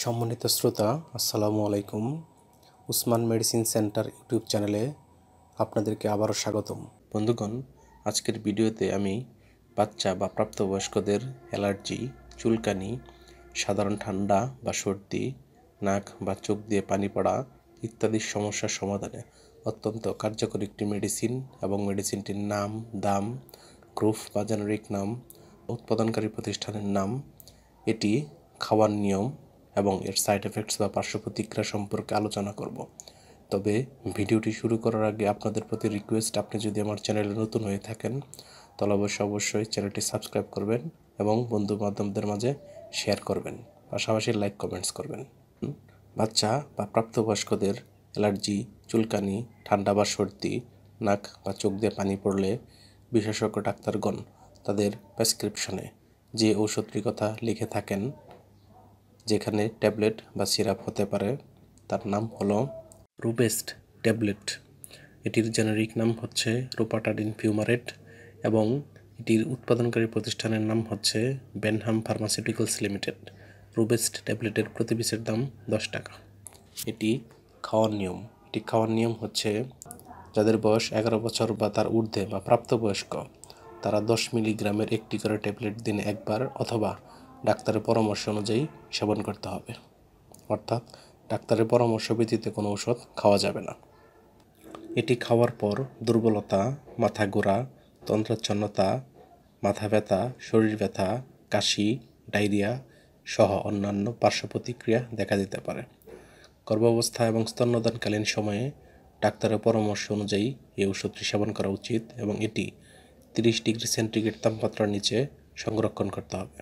সম্মানিত শ্রোতা, আসসালামু আলাইকুম। উসমান মেডিসিন সেন্টার ইউটিউব চ্যানেলে আপনাদেরকে আবারও স্বাগতম। বন্ধুগণ, আজকের ভিডিওতে আমি বাচ্চা বা প্রাপ্তবয়স্কদের অ্যালার্জি, চুলকানি, সাধারণ ঠান্ডা বা সর্দি, নাক বা চোখ দিয়ে পানি পড়া ইত্যাদি সমস্যার সমাধানে অত্যন্ত কার্যকরী একটি মেডিসিন এবং মেডিসিনটির নাম, দাম, গ্রুপ বা জেনারিক নাম, উৎপাদনকারী প্রতিষ্ঠানের নাম, এটি খাওয়ার নিয়ম এবং এর সাইড এফেক্টস বা পার্শ্ব প্রতিক্রিয়া সম্পর্কে আলোচনা করব। তবে ভিডিওটি শুরু করার আগে আপনাদের প্রতি রিকোয়েস্ট, আপনি যদি আমার চ্যানেলে নতুন হয়ে থাকেন তাহলে অবশ্যই চ্যানেলটি সাবস্ক্রাইব করবেন এবং বন্ধু বান্ধবদের মাঝে শেয়ার করবেন, পাশাপাশি লাইক কমেন্টস করবেন। বাচ্চা বা প্রাপ্তবয়স্কদের অ্যালার্জি, চুলকানি, ঠান্ডা বা সর্দি, নাক বা চোখ দিয়ে পানি পড়লে বিশেষজ্ঞ ডাক্তারগণ তাদের প্রেসক্রিপশনে যে ঔষধটির কথা লিখে থাকেন, যেখানে ট্যাবলেট বা সিরাপ হতে পারে, তার নাম হলো রুবেস্ট ট্যাবলেট। এটির জেনারিক নাম হচ্ছে রোপাটাডিন ফিউমারেট এবং এটির উৎপাদনকারী প্রতিষ্ঠানের নাম হচ্ছে বেনহাম ফার্মাসিউটিক্যালস লিমিটেড। রুবেস্ট ট্যাবলেটের প্রতি পিসের দাম 10 টাকা। এটি খাওয়ার নিয়ম হচ্ছে, যাদের বয়স 11 বছর বা তার ঊর্ধ্বে বা প্রাপ্তবয়স্ক, তারা 10 মিলিগ্রামের একটি করে ট্যাবলেট দিনে একবার অথবা ডাক্তারের পরামর্শ অনুযায়ী সেবন করতে হবে। অর্থাৎ ডাক্তারের পরামর্শ ব্যতীত কোনো ওষুধ খাওয়া যাবে না। এটি খাওয়ার পর দুর্বলতা, মাথা ঘোরা, তন্দ্রাচ্ছন্নতা, মাথা ব্যথা, শরীর ব্যথা, কাশি, ডায়রিয়া সহ অন্যান্য পার্শ্ব প্রতিক্রিয়া দেখা দিতে পারে। গর্ভাবস্থা এবং স্তন্যদানকালীন সময়ে ডাক্তারের পরামর্শ অনুযায়ী এই ওষুধটি সেবন করা উচিত এবং এটি 30 ডিগ্রি সেন্টিগ্রেড তাপমাত্রার নিচে সংরক্ষণ করতে হবে।